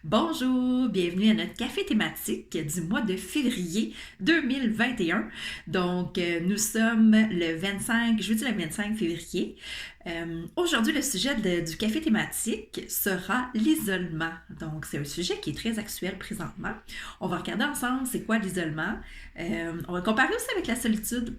Bonjour, bienvenue à notre café thématique du mois de février 2021. Donc, nous sommes le 25, jeudi le 25 février. Aujourd'hui, le sujet du café thématique sera l'isolement. Donc, c'est un sujet qui est très actuel présentement. On va regarder ensemble c'est quoi l'isolement. On va comparer aussi avec la solitude.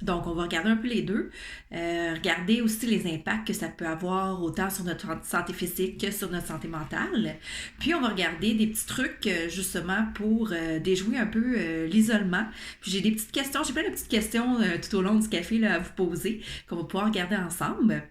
Donc, on va regarder un peu les deux. Regarder aussi les impacts que ça peut avoir autant sur notre santé physique que sur notre santé mentale. Puis, on va regarder des petits trucs justement pour déjouer un peu l'isolement. Puis, j'ai des petites questions, j'ai plein de petites questions tout au long du café là, à vous poser qu'on va pouvoir regarder ensemble.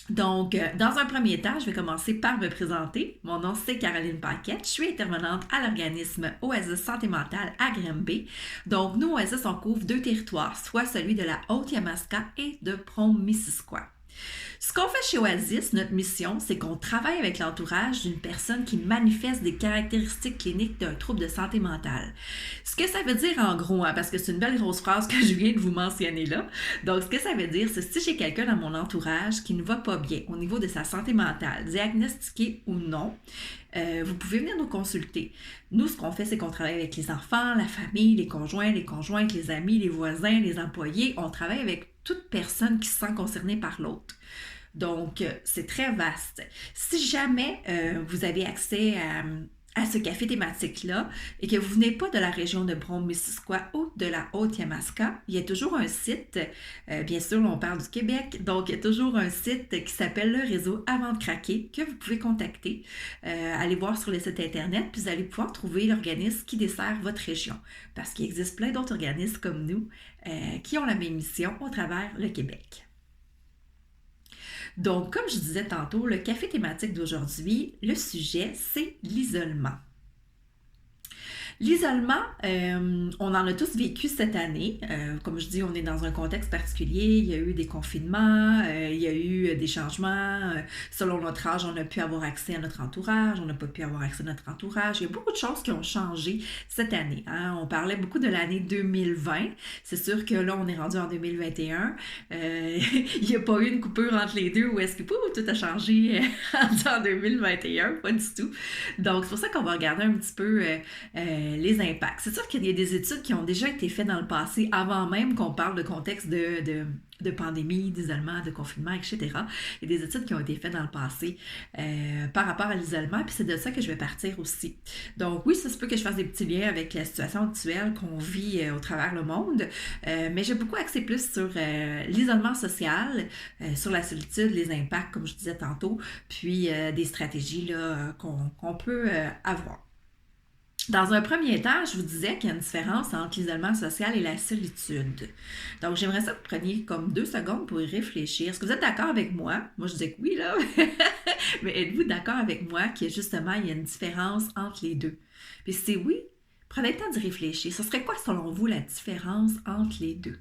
Donc, dans un premier temps, je vais commencer par me présenter. Mon nom, c'est Caroline Paquette. Je suis intervenante à l'organisme Oasis Santé Mentale à Granby. Donc, nous, Oasis, on couvre deux territoires, soit celui de la Haute-Yamaska et de Prome-Missisquoi. Ce qu'on fait chez Oasis, notre mission, c'est qu'on travaille avec l'entourage d'une personne qui manifeste des caractéristiques cliniques d'un trouble de santé mentale. Ce que ça veut dire en gros, parce que c'est une belle grosse phrase que je viens de vous mentionner là. Donc, ce que ça veut dire, c'est si j'ai quelqu'un dans mon entourage qui ne va pas bien au niveau de sa santé mentale, diagnostiqué ou non, vous pouvez venir nous consulter. Nous, ce qu'on fait, c'est qu'on travaille avec les enfants, la famille, les conjoints, les conjointes, les amis, les voisins, les employés. On travaille avec toute personne qui se sent concernée par l'autre. Donc, c'est très vaste. Si jamais vous avez accès à ce café thématique-là et que vous venez pas de la région de Brome-Missisquoi ou de la Haute-Yamaska, il y a toujours un site, bien sûr, on parle du Québec, donc il y a toujours un site qui s'appelle le réseau Avant de craquer que vous pouvez contacter. Allez voir sur le site internet, puis vous allez pouvoir trouver l'organisme qui dessert votre région. Parce qu'il existe plein d'autres organismes comme nous qui ont la même mission au travers le Québec. Donc, comme je disais tantôt, le café thématique d'aujourd'hui, le sujet, c'est l'isolement. L'isolement, on en a tous vécu cette année. Comme je dis, on est dans un contexte particulier. Il y a eu des confinements, il y a eu des changements. Selon notre âge, on a pu avoir accès à notre entourage, on n'a pas pu avoir accès à notre entourage. Il y a beaucoup de choses qui ont changé cette année. Hein? On parlait beaucoup de l'année 2020. C'est sûr que là, on est rendu en 2021. Il n'y a pas eu une coupure entre les deux où est-ce que tout a changé en 2021. Pas du tout. Donc, c'est pour ça qu'on va regarder un petit peu les impacts. C'est sûr qu'il y a des études qui ont déjà été faites dans le passé avant même qu'on parle de contexte de pandémie, d'isolement, de confinement, etc. Il y a des études qui ont été faites dans le passé par rapport à l'isolement, puis c'est de ça que je vais partir aussi. Donc oui, ça se peut que je fasse des petits liens avec la situation actuelle qu'on vit au travers le monde, mais j'ai beaucoup axé plus sur l'isolement social, sur la solitude, les impacts, comme je disais tantôt, puis des stratégies là, qu'on peut avoir. Dans un premier temps, je vous disais qu'il y a une différence entre l'isolement social et la solitude. Donc, j'aimerais ça que vous preniez comme 2 secondes pour y réfléchir. Est-ce que vous êtes d'accord avec moi? Moi, je disais que oui, là. Mais êtes-vous d'accord avec moi qu'il y a justement il y a une différence entre les deux? Puis si c'est oui, prenez le temps d'y réfléchir. Ce serait quoi, selon vous, la différence entre les deux?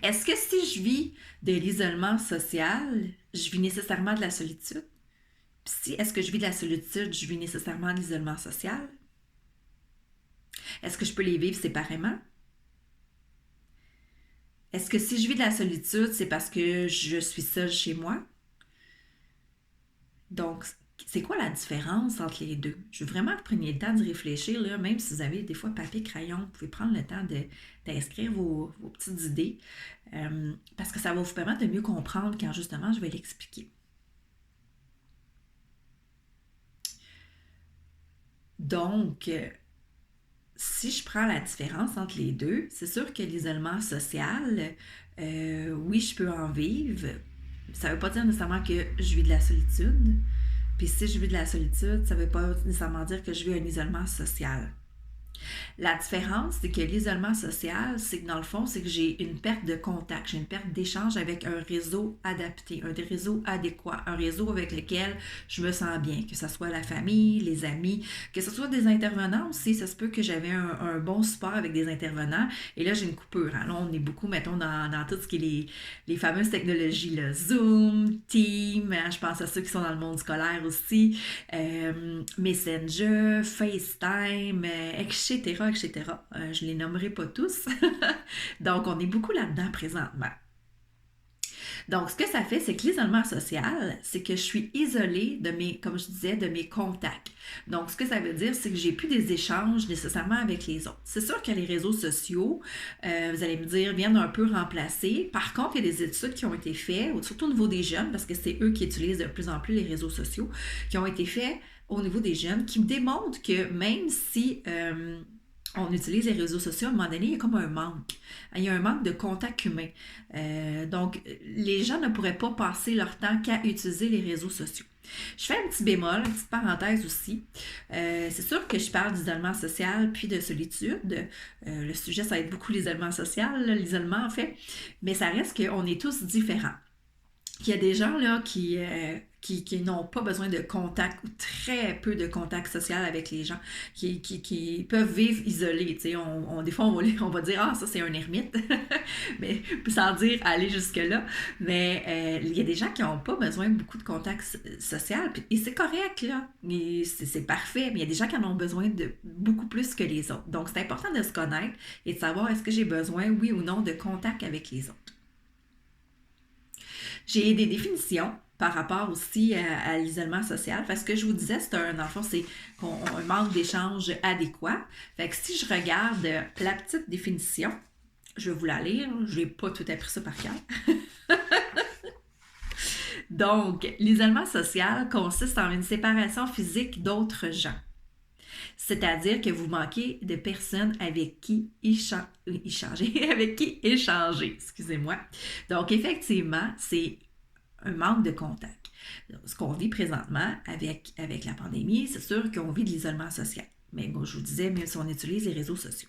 Est-ce que si je vis de l'isolement social, je vis nécessairement de la solitude? Puis si est-ce que je vis de la solitude, je vis nécessairement de l'isolement social? Est-ce que je peux les vivre séparément? Est-ce que si je vis de la solitude, c'est parce que je suis seule chez moi? Donc, c'est quoi la différence entre les deux? Je veux vraiment que vous preniez le temps d'y réfléchir, là, même si vous avez des fois papier, crayon, vous pouvez prendre le temps d'inscrire vos petites idées, parce que ça va vous permettre de mieux comprendre quand justement je vais l'expliquer. Donc, si je prends la différence entre les deux, c'est sûr que l'isolement social, oui, je peux en vivre. Ça ne veut pas dire nécessairement que je vis de la solitude. Puis si je vis de la solitude, ça ne veut pas nécessairement dire que je vis un isolement social. La différence, c'est que l'isolement social, c'est que dans le fond, c'est que j'ai une perte de contact, j'ai une perte d'échange avec un réseau adapté, un réseau adéquat, un réseau avec lequel je me sens bien, que ce soit la famille, les amis, que ce soit des intervenants aussi. Ça se peut que j'avais un bon support avec des intervenants et là, j'ai une coupure. Hein. Là, on est beaucoup, mettons, dans tout ce qui est les fameuses technologies, là, Zoom, Team, hein, je pense à ceux qui sont dans le monde scolaire aussi, Messenger, FaceTime, etc., etc. Je ne les nommerai pas tous. Donc, on est beaucoup là-dedans présentement. Donc, ce que ça fait, c'est que l'isolement social, c'est que je suis isolée de mes, comme je disais, de mes contacts. Donc, ce que ça veut dire, c'est que j'ai plus des échanges nécessairement avec les autres. C'est sûr que les réseaux sociaux, vous allez me dire, viennent un peu remplacer. Par contre, il y a des études qui ont été faites, surtout au niveau des jeunes, parce que c'est eux qui utilisent de plus en plus les réseaux sociaux, qui ont été faits au niveau des jeunes, qui me démontrent que même si on utilise les réseaux sociaux, à un moment donné, il y a comme un manque. Il y a un manque de contact humain. Donc, les gens ne pourraient pas passer leur temps qu'à utiliser les réseaux sociaux. Je fais un petit bémol, une petite parenthèse aussi. C'est sûr que je parle d'isolement social puis de solitude. Le sujet, ça va être beaucoup l'isolement social, l'isolement en fait. Mais ça reste qu'on est tous différents. Il y a des gens là qui n'ont pas besoin de contact ou très peu de contact social avec les gens, qui peuvent vivre isolés. Des fois, on va dire « Ah, ça, c'est un ermite », mais sans dire aller jusque-là. Mais il y a des gens qui n'ont pas besoin de beaucoup de contact social, et c'est correct, là. C'est parfait, mais il y a des gens qui en ont besoin de beaucoup plus que les autres. Donc, c'est important de se connaître et de savoir est-ce que j'ai besoin, oui ou non, de contact avec les autres. J'ai des définitions par rapport aussi à l'isolement social. Parce que je vous disais, dans le fond, c'est un manque d'échange adéquat. Fait que si je regarde la petite définition, je vais vous la lire. Je n'ai pas tout appris ça par cœur. Donc, l'isolement social consiste en une séparation physique d'autres gens. C'est-à-dire que vous manquez de personnes avec qui échanger, excusez-moi. Donc, effectivement, c'est un manque de contact. Ce qu'on vit présentement avec la pandémie, c'est sûr qu'on vit de l'isolement social. Mais bon, je vous disais, même si on utilise les réseaux sociaux.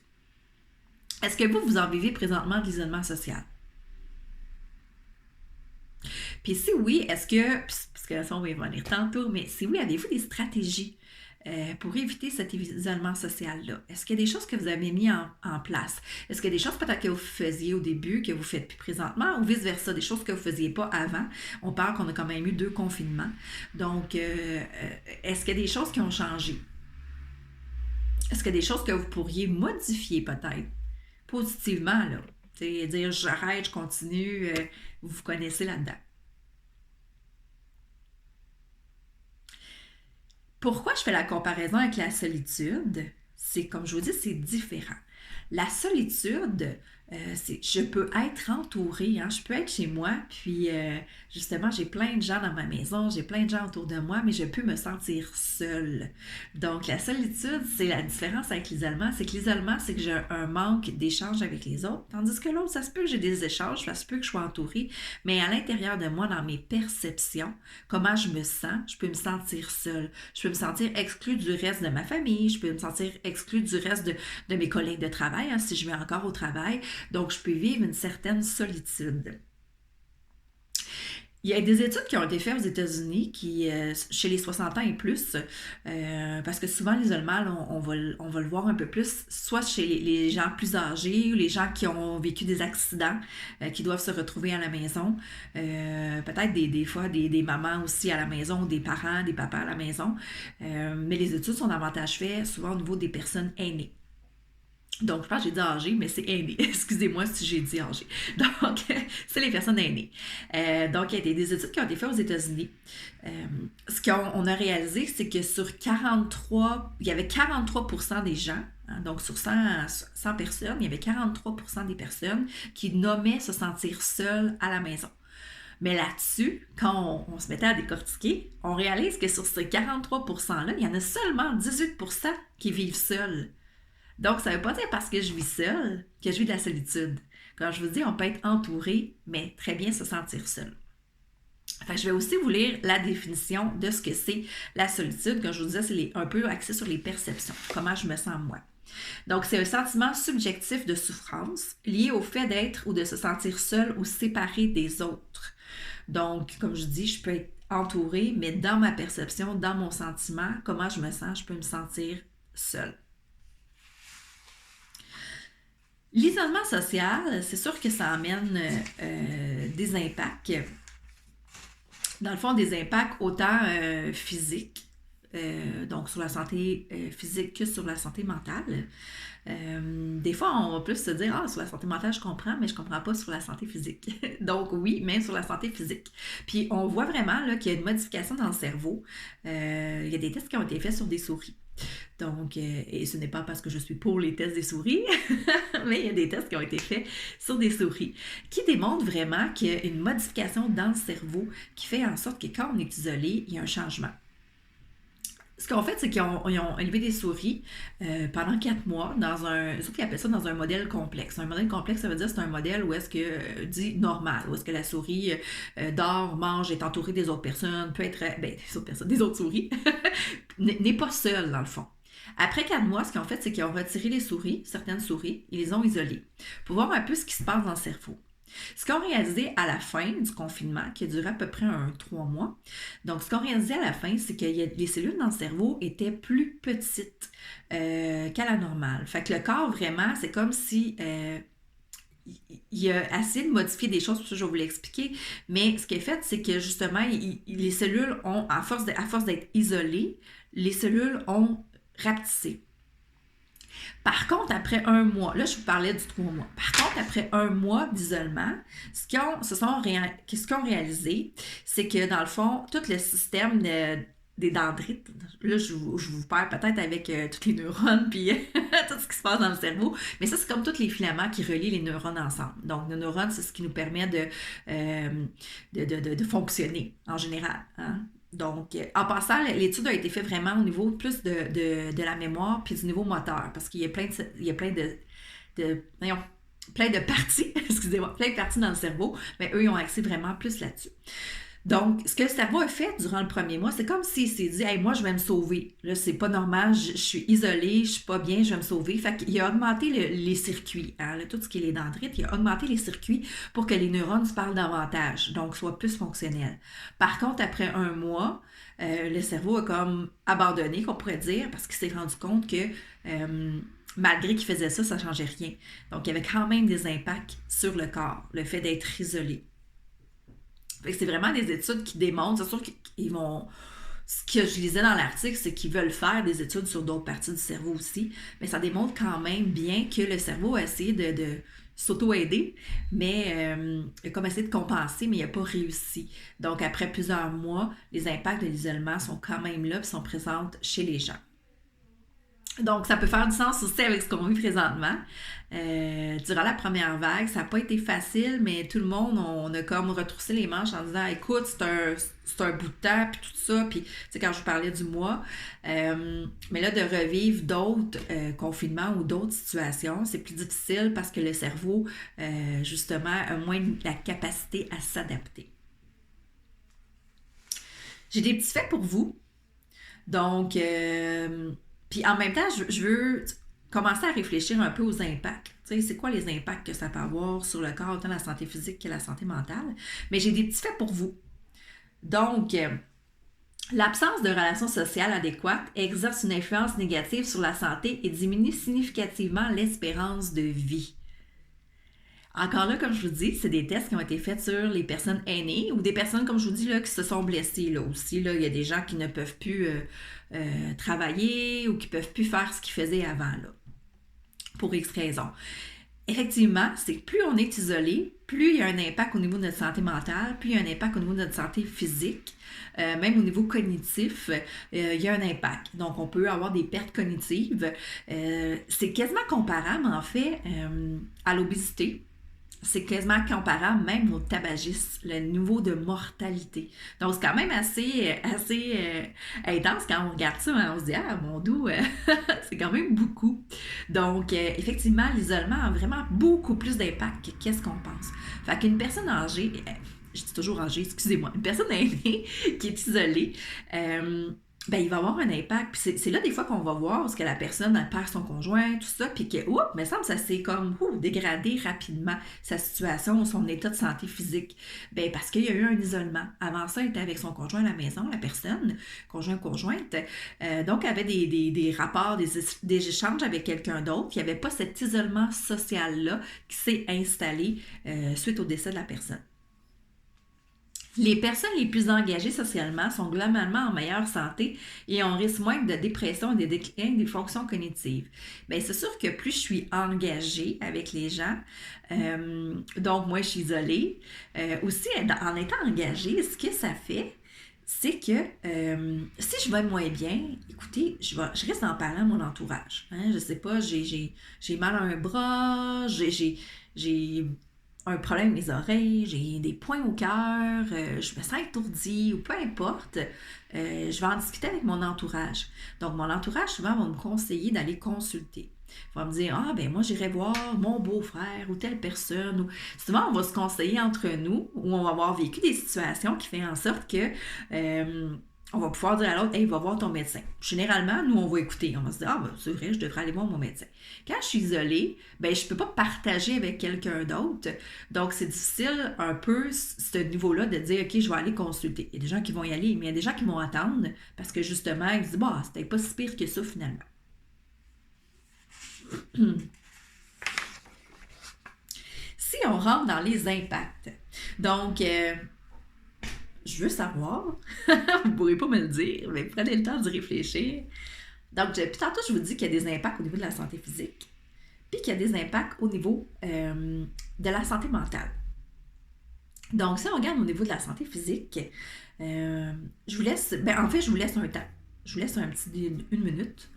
Est-ce que vous en vivez présentement de l'isolement social? Puis si oui, est-ce que, parce que ça, on va y revenir tantôt, mais si oui, avez-vous des stratégies pour éviter cet isolement social-là? Est-ce qu'il y a des choses que vous avez mis en place? Est-ce qu'il y a des choses peut-être que vous faisiez au début, que vous ne faites plus présentement, ou vice-versa, des choses que vous ne faisiez pas avant? On parle qu'on a quand même eu 2 confinements. Donc, est-ce qu'il y a des choses qui ont changé? Est-ce qu'il y a des choses que vous pourriez modifier peut-être? Positivement, là. T'sais, dire j'arrête, je continue, vous vous connaissez là-dedans. Pourquoi je fais la comparaison avec la solitude? C'est, comme je vous dis, c'est différent. La solitude, je peux être entourée, je peux être chez moi, puis justement, j'ai plein de gens dans ma maison, j'ai plein de gens autour de moi, mais je peux me sentir seule. Donc, la solitude, c'est la différence avec l'isolement, c'est que l'isolement, c'est que j'ai un manque d'échange avec les autres, tandis que l'autre, ça se peut que j'ai des échanges, ça se peut que je sois entourée, mais à l'intérieur de moi, dans mes perceptions, comment je me sens, je peux me sentir seule, je peux me sentir exclue du reste de ma famille, je peux me sentir exclue du reste de mes collègues de travail, si je vais encore au travail. Donc, je peux vivre une certaine solitude. Il y a des études qui ont été faites aux États-Unis chez les 60 ans et plus, parce que souvent l'isolement, on va le voir un peu plus, soit chez les gens plus âgés ou les gens qui ont vécu des accidents, qui doivent se retrouver à la maison, peut-être des fois des mamans aussi à la maison, des parents, des papas à la maison, mais les études sont davantage faites souvent au niveau des personnes aînées. Donc, je pense que j'ai dit âgé, mais c'est aîné. Excusez-moi si j'ai dit âgé. Donc, c'est les personnes aînées. Donc, il y a des études qui ont été faites aux États-Unis. Ce qu'on a réalisé, c'est que il y avait 43% des gens, donc sur 100 personnes, il y avait 43% des personnes qui nommaient se sentir seules à la maison. Mais là-dessus, quand on se mettait à décortiquer, on réalise que sur ces 43%-là, il y en a seulement 18% qui vivent seuls. Donc, ça ne veut pas dire parce que je vis seule que je vis de la solitude. Quand je vous dis, on peut être entouré, mais très bien se sentir seul. Enfin, je vais aussi vous lire la définition de ce que c'est la solitude. Comme je vous disais, c'est un peu axé sur les perceptions, comment je me sens moi. Donc, c'est un sentiment subjectif de souffrance lié au fait d'être ou de se sentir seul ou séparé des autres. Donc, comme je dis, je peux être entourée, mais dans ma perception, dans mon sentiment, comment je me sens, je peux me sentir seule. L'isolement social, c'est sûr que ça amène des impacts. Dans le fond, des impacts autant physiques, donc sur la santé physique que sur la santé mentale. Des fois, on va plus se dire, sur la santé mentale, je comprends, mais je comprends pas sur la santé physique. Donc oui, même sur la santé physique. Puis on voit vraiment là, qu'il y a une modification dans le cerveau. Il y a des tests qui ont été faits sur des souris. Donc, et ce n'est pas parce que je suis pour les tests des souris, mais il y a des tests qui ont été faits sur des souris qui démontrent vraiment qu'il y a une modification dans le cerveau qui fait en sorte que quand on est isolé, il y a un changement. Ce qu'ils ont fait, c'est qu'ils ont élevé des souris pendant 4 mois dans un... Ils appellent ça dans un modèle complexe. Un modèle complexe, ça veut dire que c'est un modèle où est-ce que, dit normal, où est-ce que la souris dort, mange, est entourée des autres personnes, peut être... des autres souris, n'est pas seule dans le fond. Après 4 mois, ce qu'ils ont fait, c'est qu'ils ont retiré les souris, certaines souris, ils les ont isolées pour voir un peu ce qui se passe dans le cerveau. Ce qu'on a réalisé à la fin du confinement, qui a duré à peu près 3 mois, donc ce qu'on a réalisé à la fin, c'est que les cellules dans le cerveau étaient plus petites qu'à la normale. Fait que le corps, vraiment, c'est comme si il a essayé de modifier des choses, pour ça je vais vous l'expliquer, mais ce qui est fait, c'est que justement, les cellules ont, à force d'être isolées, les cellules ont rapetissé. Par contre, après 1 mois, là je vous parlais du 3 mois, par contre, après 1 mois d'isolement, ce qu'ils ont réalisé, c'est que dans le fond, tout le système des dendrites, là je vous perds peut-être avec tous les neurones puis tout ce qui se passe dans le cerveau, mais ça c'est comme tous les filaments qui relient les neurones ensemble. Donc nos neurones, c'est ce qui nous permet de fonctionner en général, hein? Donc, en passant, l'étude a été faite vraiment au niveau plus de la mémoire puis du niveau moteur, parce qu'il y a plein de parties, excusez-moi, plein de parties dans le cerveau, mais eux, ils ont axé vraiment plus là-dessus. Donc, ce que le cerveau a fait durant le premier mois, c'est comme s'il s'est dit « Hey, moi, je vais me sauver. Là, c'est pas normal, je suis isolé, je suis pas bien, je vais me sauver. » Fait qu'il a augmenté les circuits, hein, tout ce qui est les dendrites, il a augmenté les circuits pour que les neurones se parlent davantage, donc soient plus fonctionnels. Par contre, après 1 mois, le cerveau a comme abandonné, qu'on pourrait dire, parce qu'il s'est rendu compte que malgré qu'il faisait ça, ça ne changeait rien. Donc, il y avait quand même des impacts sur le corps, le fait d'être isolé. C'est vraiment des études qui démontrent, c'est sûr qu'ils vont... Ce que je lisais dans l'article, c'est qu'ils veulent faire des études sur d'autres parties du cerveau aussi, mais ça démontre quand même bien que le cerveau a essayé de s'auto-aider, mais il a comme essayé de compenser, mais il n'a pas réussi. Donc, après plusieurs mois, les impacts de l'isolement sont quand même là et sont présents chez les gens. Donc, ça peut faire du sens aussi avec ce qu'on vit présentement. Durant la première vague, ça n'a pas été facile, mais tout le monde, on a comme retroussé les manches en disant « Écoute, c'est un bout de temps, puis tout ça. » Puis, tu sais, quand je vous parlais du mois, mais là, de revivre d'autres confinements ou d'autres situations, c'est plus difficile parce que le cerveau, justement, a moins la capacité à s'adapter. J'ai des petits faits pour vous. Donc, puis en même temps, je veux commencer à réfléchir un peu aux impacts. Tu sais, c'est quoi les impacts que ça peut avoir sur le corps, autant la santé physique que la santé mentale? Mais j'ai des petits faits pour vous. Donc, l'absence de relations sociales adéquates exerce une influence négative sur la santé et diminue significativement l'espérance de vie. Encore là, comme je vous dis, c'est des tests qui ont été faits sur les personnes aînées ou des personnes, comme je vous dis, là, qui se sont blessées. Là aussi, là, il y a des gens qui ne peuvent plus travailler ou qui ne peuvent plus faire ce qu'ils faisaient avant, là, pour X raisons. Effectivement, c'est que plus on est isolé, plus il y a un impact au niveau de notre santé mentale, plus il y a un impact au niveau de notre santé physique, même au niveau cognitif, il y a un impact. Donc, on peut avoir des pertes cognitives. C'est quasiment comparable, en fait, à l'obésité. C'est quasiment comparable même au tabagisme, le niveau de mortalité. Donc, c'est quand même assez intense quand on regarde ça. Hein, on se dit « Ah, mon doux, c'est quand même beaucoup. » Donc, effectivement, l'isolement a vraiment beaucoup plus d'impact que qu'est-ce qu'on pense. Fait qu'une personne âgée, je dis toujours âgée, excusez-moi, une personne aînée qui est isolée, ben, il va avoir un impact. Puis c'est là des fois qu'on va voir parce que la personne elle perd son conjoint, tout ça, puis que, oups, mais ça me semble ça s'est comme dégradé rapidement, sa situation, son état de santé physique. Ben, parce qu'il y a eu un isolement. Avant ça, elle était avec son conjoint à la maison, la personne, conjointe, donc avait des rapports, des échanges avec quelqu'un d'autre. Il n'y avait pas cet isolement social-là qui s'est installé suite au décès de la personne. Les personnes les plus engagées socialement sont globalement en meilleure santé et on risque moins de dépression et de déclin des fonctions cognitives. Bien, c'est sûr que plus je suis engagée avec les gens, donc moi je suis isolée, aussi en étant engagée, ce que ça fait, c'est que si je vais moins bien, écoutez, je risque d'en parler à mon entourage. Hein, je sais pas, j'ai mal à un bras, j'ai un problème avec mes oreilles, j'ai des points au cœur, je me sens étourdie ou peu importe, je vais en discuter avec mon entourage. Donc, mon entourage, souvent, va me conseiller d'aller consulter. Il va me dire, ah, ben moi, j'irai voir mon beau-frère ou telle personne. Ou... Souvent, on va se conseiller entre nous ou on va avoir vécu des situations qui font en sorte que on va pouvoir dire à l'autre, hey, va voir ton médecin. Généralement, nous, on va écouter. On va se dire, ah, ben, c'est vrai, je devrais aller voir mon médecin. Quand je suis isolée, ben, je ne peux pas partager avec quelqu'un d'autre. Donc, c'est difficile un peu, ce niveau-là, de dire, OK, je vais aller consulter. Il y a des gens qui vont y aller, mais il y a des gens qui vont attendre parce que justement, ils se disent, bah, c'était pas si pire que ça, finalement. Si on rentre dans les impacts, donc, je veux savoir, vous ne pourrez pas me le dire, mais prenez le temps d'y réfléchir. Donc, puis tantôt, je vous dis qu'il y a des impacts au niveau de la santé physique, puis qu'il y a des impacts au niveau de la santé mentale. Donc, si on regarde au niveau de la santé physique, je vous laisse, je vous laisse un temps. Je vous laisse une minute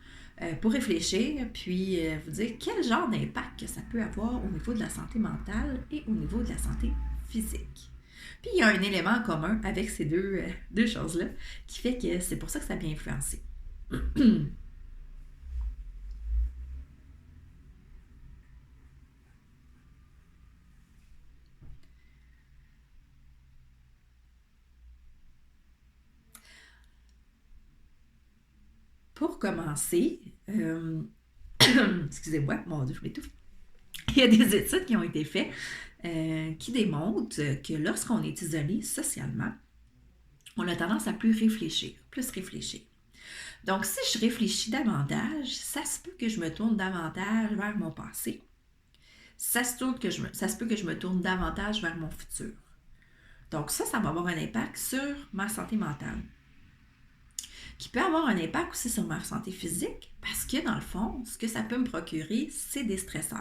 pour réfléchir, puis vous dire quel genre d'impact que ça peut avoir au niveau de la santé mentale et au niveau de la santé physique. Puis il y a un élément commun avec ces deux choses-là qui fait que c'est pour ça que ça a bien influencé. Pour commencer, excusez-moi, mon Dieu, je m'étouffe. Il y a des études qui ont été faites qui démontrent que lorsqu'on est isolé socialement, on a tendance à plus réfléchir. Donc, si je réfléchis davantage, ça se peut que je me tourne davantage vers mon passé. Ça se peut que je me tourne davantage vers mon futur. Donc, ça va avoir un impact sur ma santé mentale. Qui peut avoir un impact aussi sur ma santé physique parce que, dans le fond, ce que ça peut me procurer, c'est des stresseurs.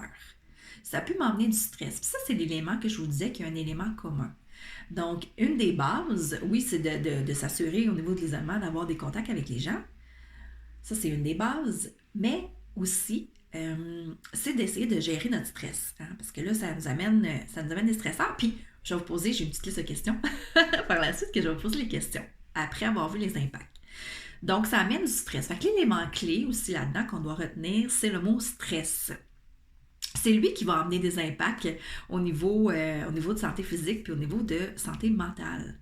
Ça peut m'emmener du stress. Puis ça, c'est l'élément que je vous disais qu'il y a un élément commun. Donc, une des bases, oui, c'est de s'assurer au niveau de l'isolement d'avoir des contacts avec les gens. Ça, c'est une des bases. Mais aussi, c'est d'essayer de gérer notre stress. Hein, parce que là, ça nous amène des stresseurs. Puis, je vais vous poser, j'ai une petite liste de questions par la suite que je vais vous poser les questions après avoir vu les impacts. Donc, ça amène du stress. Fait que l'élément clé aussi là-dedans qu'on doit retenir, c'est le mot stress. C'est lui qui va amener des impacts au niveau de santé physique puis au niveau de santé mentale.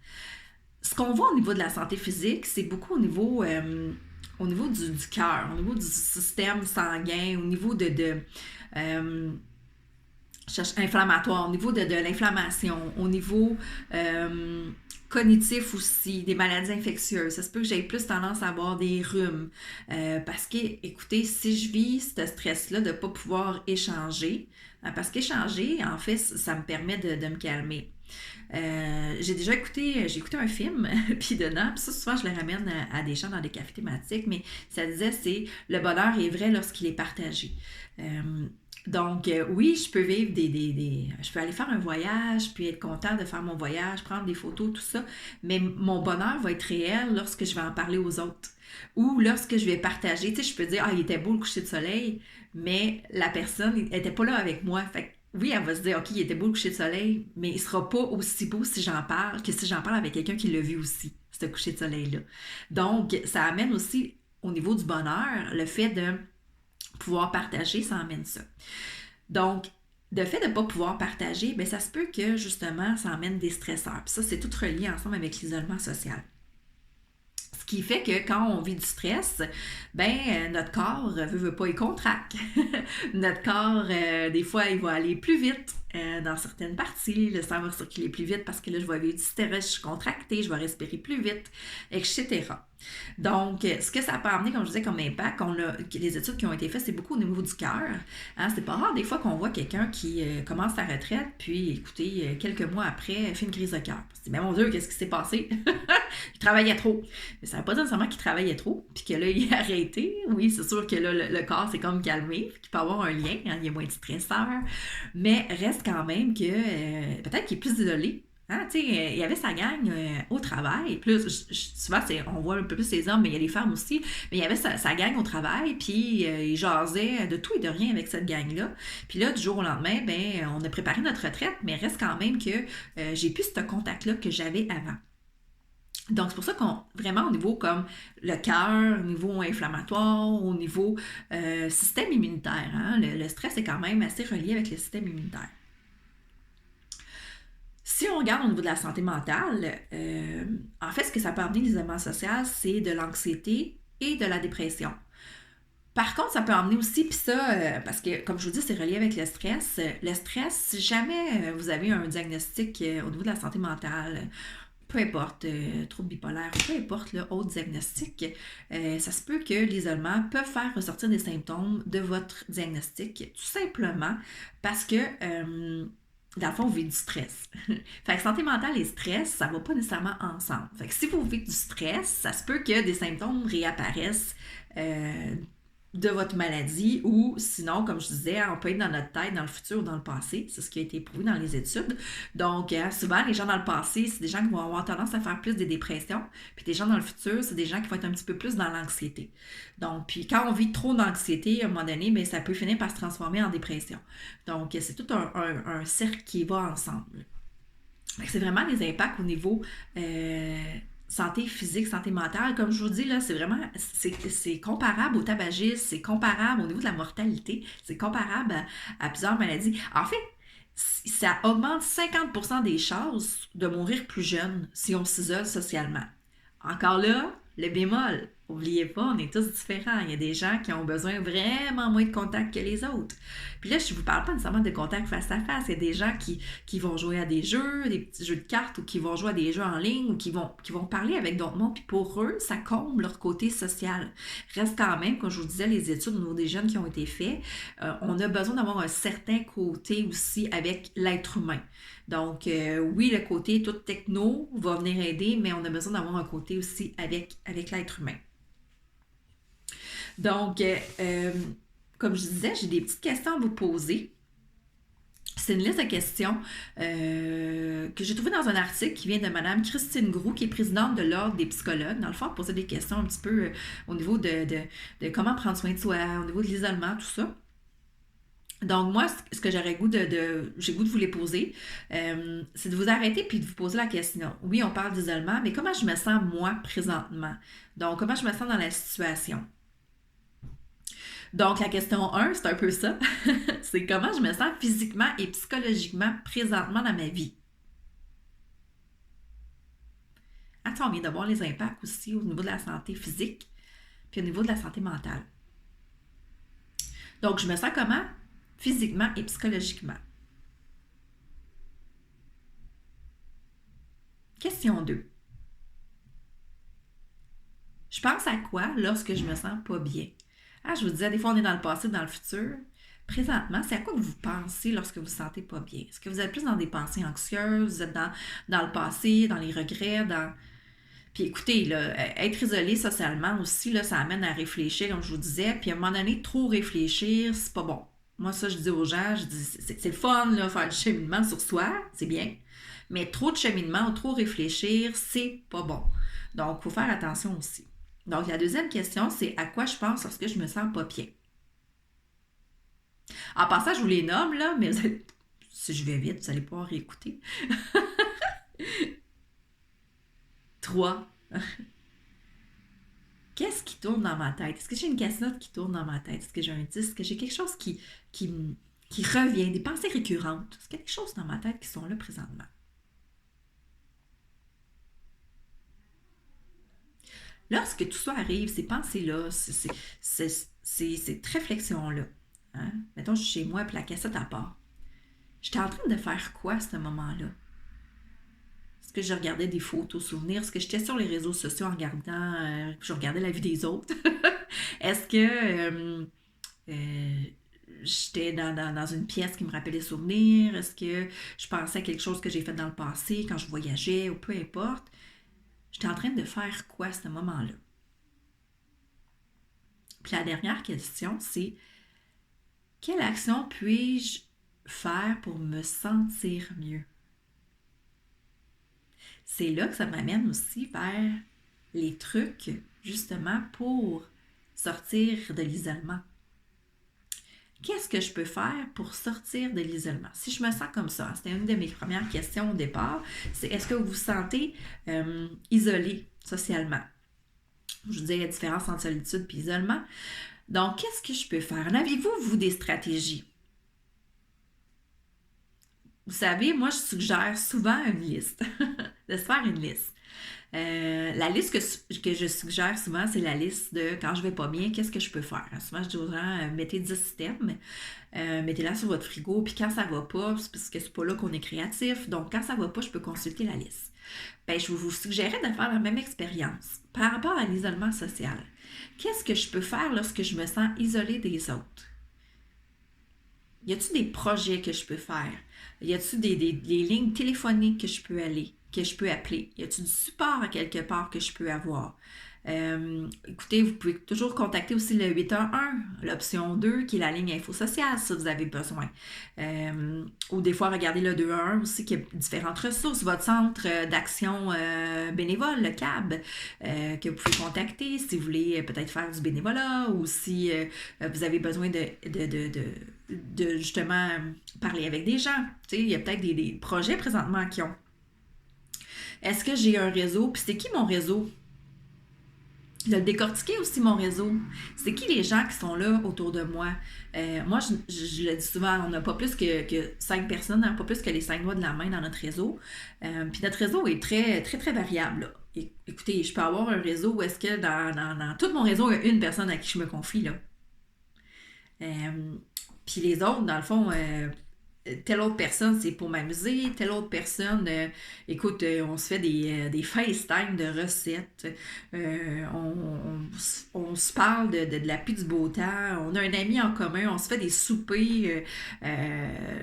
Ce qu'on voit au niveau de la santé physique, c'est beaucoup au niveau du cœur, au niveau du système sanguin, au niveau inflammatoire, au niveau de l'inflammation, au niveau cognitif aussi, des maladies infectieuses. Ça se peut que j'aie plus tendance à avoir des rhumes. Parce que, écoutez, si je vis ce stress-là de ne pas pouvoir échanger, parce qu'échanger, en fait, ça me permet de me calmer. J'ai écouté un film, puis dedans, puis ça souvent je le ramène à des gens dans des cafés thématiques, mais ça disait c'est le bonheur est vrai lorsqu'il est partagé. Donc, oui, je peux vivre je peux aller faire un voyage, puis être content de faire mon voyage, prendre des photos, tout ça, mais mon bonheur va être réel lorsque je vais en parler aux autres. Ou lorsque je vais partager, tu sais, je peux dire, ah, il était beau le coucher de soleil, mais la personne n'était pas là avec moi. Fait que, oui, elle va se dire, OK, il était beau le coucher de soleil, mais il sera pas aussi beau si j'en parle que si j'en parle avec quelqu'un qui l'a vu aussi, ce coucher de soleil-là. Donc, ça amène aussi, au niveau du bonheur, le fait de pouvoir partager, ça amène ça. Donc, le fait de ne pas pouvoir partager, bien, ça se peut que, justement, ça amène des stresseurs. Puis ça, c'est tout relié ensemble avec l'isolement social. Ce Ce qui fait que quand on vit du stress, notre corps veut pas, il contracte. Notre corps, des fois, il va aller plus vite dans certaines parties. Le sang va circuler plus vite parce que là, je vais vivre du stress, je suis contractée, je vais respirer plus vite, etc. Donc, ce que ça peut amener, comme je disais, comme impact, les études qui ont été faites, c'est beaucoup au niveau du cœur. Hein, c'est pas rare des fois qu'on voit quelqu'un qui commence sa retraite, puis, écoutez, quelques mois après, fait une crise de cœur. On se dit, mais mon Dieu, qu'est-ce qui s'est passé? Il travaillait trop. Mais ça ne veut pas dire nécessairement qu'il travaillait trop, puis que là, il a arrêté. Oui, c'est sûr que là, le corps s'est comme calmé, qu'il peut avoir un lien, hein, il y a moins de stresseur, mais reste quand même que peut-être qu'il est plus isolé. Hein, tu sais, il y avait sa gang au travail. Plus, souvent, on voit un peu plus les hommes, mais il y a les femmes aussi. Mais il y avait sa gang au travail, puis il jasait de tout et de rien avec cette gang-là. Puis là, du jour au lendemain, on a préparé notre retraite, mais reste quand même que j'ai plus ce contact-là que j'avais avant. Donc, c'est pour ça qu'on, vraiment au niveau comme le cœur, au niveau inflammatoire, au niveau système immunitaire, hein, le stress est quand même assez relié avec le système immunitaire. Si on regarde au niveau de la santé mentale, en fait, ce que ça peut amener l'isolement social, c'est de l'anxiété et de la dépression. Par contre, ça peut amener aussi, puis ça, parce que, comme je vous dis, c'est relié avec le stress. Le stress, si jamais vous avez un diagnostic au niveau de la santé mentale, peu importe, trouble bipolaire, peu importe, là, autre diagnostic, ça se peut que l'isolement peut faire ressortir des symptômes de votre diagnostic, tout simplement parce que dans le fond, vous vivez du stress. Fait que santé mentale et stress, ça va pas nécessairement ensemble. Fait que si vous vivez du stress, ça se peut que des symptômes réapparaissent de votre maladie ou sinon, comme je disais, on peut être dans notre tête, dans le futur ou dans le passé. C'est ce qui a été prouvé dans les études. Donc, souvent, les gens dans le passé, c'est des gens qui vont avoir tendance à faire plus des dépressions. Puis des gens dans le futur, c'est des gens qui vont être un petit peu plus dans l'anxiété. Donc, puis quand on vit trop d'anxiété, à un moment donné, ça peut finir par se transformer en dépression. Donc, c'est tout un cercle qui va ensemble. C'est vraiment des impacts au niveau santé physique, santé mentale. Comme je vous dis, là, c'est vraiment, c'est comparable au tabagisme, c'est comparable au niveau de la mortalité, c'est comparable à plusieurs maladies. En fait, ça augmente 50% des chances de mourir plus jeune si on s'isole socialement. Encore là, le bémol, n'oubliez pas, on est tous différents. Il y a des gens qui ont besoin vraiment moins de contact que les autres. Puis là, je ne vous parle pas nécessairement de contact face à face. Il y a des gens qui vont jouer à des jeux, des petits jeux de cartes, ou qui vont jouer à des jeux en ligne, ou qui vont parler avec d'autres mondes. Puis pour eux, ça comble leur côté social. Reste quand même, comme je vous disais, les études au niveau des jeunes qui ont été faites, on a besoin d'avoir un certain côté aussi avec l'être humain. Donc, oui, le côté tout techno va venir aider, mais on a besoin d'avoir un côté aussi avec l'être humain. Donc, comme je disais, j'ai des petites questions à vous poser. C'est une liste de questions que j'ai trouvée dans un article qui vient de Mme Christine Groux, qui est présidente de l'Ordre des psychologues. Dans le fond, elle posait des questions un petit peu au niveau de comment prendre soin de soi, au niveau de l'isolement, tout ça. Donc, moi, ce que j'ai goût de vous les poser, c'est de vous arrêter puis de vous poser la question. Oui, on parle d'isolement, mais comment je me sens, moi, présentement? Donc, comment je me sens dans la situation? Donc, la question 1, c'est un peu ça. C'est comment je me sens physiquement et psychologiquement présentement dans ma vie. Attends, on vient de voir les impacts aussi au niveau de la santé physique puis au niveau de la santé mentale. Donc, je me sens comment? Physiquement et psychologiquement. Question 2. Je pense à quoi lorsque je me sens pas bien? Je vous disais, des fois, on est dans le passé, dans le futur. Présentement, c'est à quoi vous pensez lorsque vous ne vous sentez pas bien? Est-ce que vous êtes plus dans des pensées anxieuses? Vous êtes dans le passé, dans les regrets, Puis écoutez, là, être isolé socialement aussi, là, ça amène à réfléchir, comme je vous disais. Puis à un moment donné, trop réfléchir, c'est pas bon. Moi, ça, je dis aux gens, c'est le fun, là, faire du cheminement sur soi, c'est bien. Mais trop de cheminement ou trop réfléchir, c'est pas bon. Donc, il faut faire attention aussi. Donc, la deuxième question, c'est à quoi je pense lorsque je me sens pas bien. En passant, je vous les nomme, là, mais si je vais vite, vous allez pouvoir réécouter. 3. Qu'est-ce qui tourne dans ma tête? Est-ce que j'ai une cassette qui tourne dans ma tête? Est-ce que j'ai un disque? Est-ce que j'ai quelque chose qui revient? Des pensées récurrentes? Est-ce qu'il y a des choses dans ma tête qui sont là présentement? lorsque tout ça arrive, ces pensées-là, cette réflexion-là, hein? Mettons, je suis chez moi, puis la cassette à part. J'étais en train de faire quoi à ce moment-là? Est-ce que je regardais des photos, souvenirs? Est-ce que j'étais sur les réseaux sociaux en regardant, je regardais la vie des autres? Est-ce que euh, j'étais dans une pièce qui me rappelait des souvenirs? Est-ce que je pensais à quelque chose que j'ai fait dans le passé quand je voyageais ou peu importe? J'étais en train de faire quoi à ce moment-là? Puis la dernière question, c'est quelle action puis-je faire pour me sentir mieux? C'est là que ça m'amène aussi vers les trucs, justement, pour sortir de l'isolement. Qu'est-ce que je peux faire pour sortir de l'isolement? Si je me sens comme ça, c'était une de mes premières questions au départ, c'est est-ce que vous vous sentez isolé socialement? Je vous dis la différence entre solitude et isolement. Donc, qu'est-ce que je peux faire? En avez-vous, vous, des stratégies? Vous savez, moi, je suggère souvent une liste, de se faire une liste. La liste que je suggère souvent, c'est la liste de quand je vais pas bien, qu'est-ce que je peux faire. Souvent, je dis aux gens, mettez 10 items, mettez-la sur votre frigo, puis quand ça va pas, c'est parce que c'est pas là qu'on est créatif, donc quand ça va pas, je peux consulter la liste. Ben, je vous suggérais de faire la même expérience par rapport à l'isolement social. Qu'est-ce que je peux faire lorsque je me sens isolée des autres? Y a-t-il des projets que je peux faire? Y a-t-il des lignes téléphoniques que je peux appeler? Y a-t-il du support à quelque part que je peux avoir? Écoutez, vous pouvez toujours contacter aussi le 811, l'option 2, qui est la ligne info sociale, si vous avez besoin. Ou des fois, regardez le 211 aussi, qui a différentes ressources. Votre centre d'action bénévole, le CAB, que vous pouvez contacter si vous voulez peut-être faire du bénévolat ou si vous avez besoin de justement parler avec des gens. Tu sais, il y a peut-être des projets présentement qui ont. Est-ce que j'ai un réseau? Puis c'est qui mon réseau? De décortiquer aussi mon réseau. C'est qui les gens qui sont là autour de moi? Moi, je le dis souvent, on n'a pas plus que 5 personnes, hein, pas plus que les 5 doigts de la main dans notre réseau. Puis notre réseau est très, très, très variable. Là. Écoutez, je peux avoir un réseau où est-ce que dans tout mon réseau, il y a une personne à qui je me confie. Là. Puis les autres, dans le fond, telle autre personne, c'est pour m'amuser. Telle autre personne, écoute, on se fait des FaceTime de recettes. On se parle de la pluie du beau temps. On a un ami en commun. On se fait des soupers.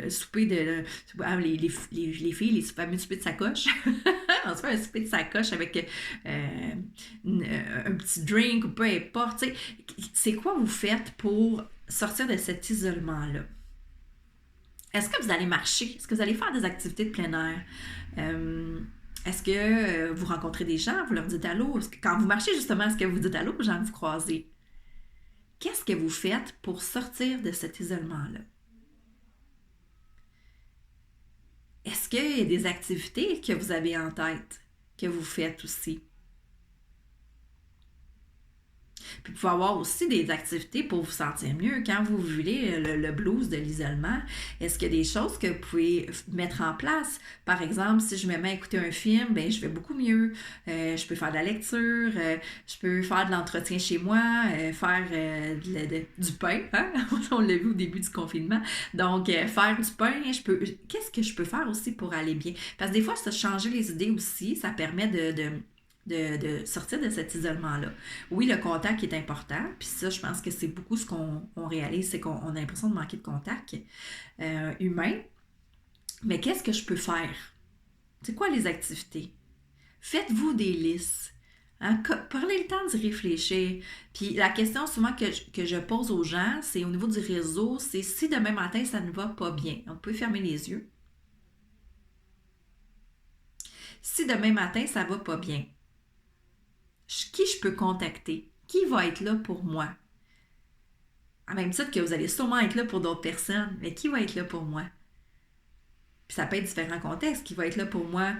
Soupers de... les filles, les fameux soupers de sacoche. On se fait un souper de sacoche avec un petit drink ou peu importe. T'sais, c'est quoi vous faites pour sortir de cet isolement-là? Est-ce que vous allez marcher? Est-ce que vous allez faire des activités de plein air? Est-ce que vous rencontrez des gens? Vous leur dites allô? Quand vous marchez, justement, est-ce que vous dites allô aux gens que vous croisez? Qu'est-ce que vous faites pour sortir de cet isolement-là? Est-ce qu'il y a des activités que vous avez en tête, que vous faites aussi? Puis, vous pouvez avoir aussi des activités pour vous sentir mieux. Quand vous vivez le blues de l'isolement, est-ce qu'il y a des choses que vous pouvez mettre en place? Par exemple, si je me mets à écouter un film, ben je vais beaucoup mieux. Je peux faire de la lecture, je peux faire de l'entretien chez moi, faire du pain. Hein? On l'a vu au début du confinement. Donc, faire du pain, qu'est-ce que je peux faire aussi pour aller bien? Parce que des fois, ça changer les idées aussi, ça permet de sortir de cet isolement-là. Oui, le contact est important, puis ça, je pense que c'est beaucoup ce qu'on réalise, c'est qu'on a l'impression de manquer de contact humain. Mais qu'est-ce que je peux faire? C'est quoi les activités? Faites-vous des listes. Hein? Prenez le temps d'y réfléchir. Puis la question souvent que je pose aux gens, c'est au niveau du réseau, c'est si demain matin, ça ne va pas bien. Donc, vous pouvez fermer les yeux. Si demain matin, ça ne va pas bien, qui je peux contacter? Qui va être là pour moi? En même titre que vous allez sûrement être là pour d'autres personnes, mais qui va être là pour moi? Puis ça peut être différents contextes. Qui va être là pour moi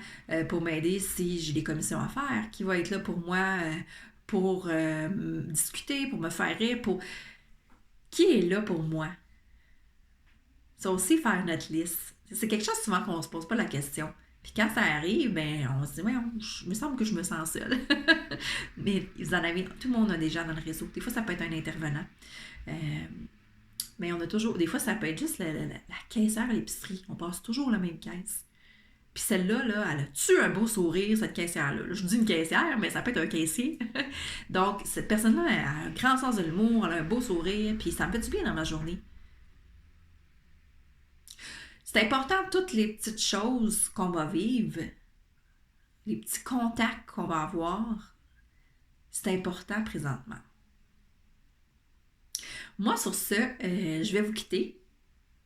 pour m'aider si j'ai des commissions à faire? Qui va être là pour moi pour discuter, pour me faire rire? Qui est là pour moi? Ça aussi, faire notre liste. C'est quelque chose souvent qu'on ne se pose pas la question. Puis quand ça arrive, ben on se dit, ouais, il me semble que je me sens seule. Mais vous en avez, tout le monde a des gens dans le réseau. Des fois, ça peut être un intervenant. Euh, mais on a toujours, des fois, ça peut être juste la caissière à l'épicerie. On passe toujours la même caisse. Puis celle-là, là, elle a-tu un beau sourire, cette caissière-là? Je dis une caissière, mais ça peut être un caissier. Donc, cette personne-là elle a un grand sens de l'humour, elle a un beau sourire, puis ça me fait du bien dans ma journée. C'est important, toutes les petites choses qu'on va vivre, les petits contacts qu'on va avoir, c'est important présentement. Moi, sur ce, je vais vous quitter.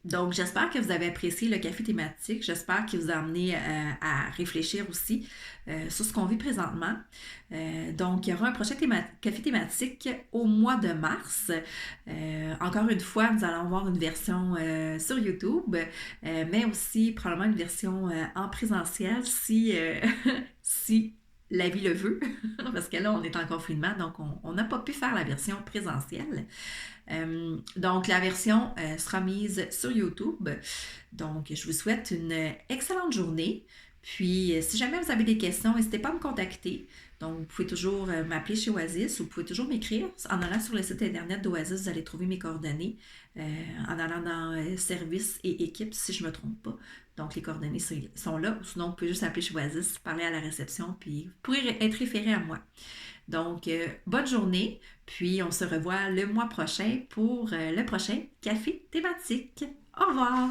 Donc, j'espère que vous avez apprécié le café thématique. J'espère qu'il vous a amené à réfléchir aussi sur ce qu'on vit présentement. Donc, il y aura un prochain café thématique au mois de mars. Encore une fois, nous allons avoir une version sur YouTube, mais aussi probablement une version en présentiel si la vie le veut, parce que là, on est en confinement, donc on n'a pas pu faire la version présentielle. Donc, la version sera mise sur YouTube. Donc, je vous souhaite une excellente journée. Puis, si jamais vous avez des questions, n'hésitez pas à me contacter. Donc, vous pouvez toujours m'appeler chez Oasis ou vous pouvez toujours m'écrire. En allant sur le site internet d'Oasis, vous allez trouver mes coordonnées en allant dans service et équipe, si je ne me trompe pas. Donc, les coordonnées sont là. Sinon, vous pouvez juste appeler chez Oasis, parler à la réception, puis vous pourrez être référé à moi. Donc, bonne journée, puis on se revoit le mois prochain pour le prochain café thématique. Au revoir!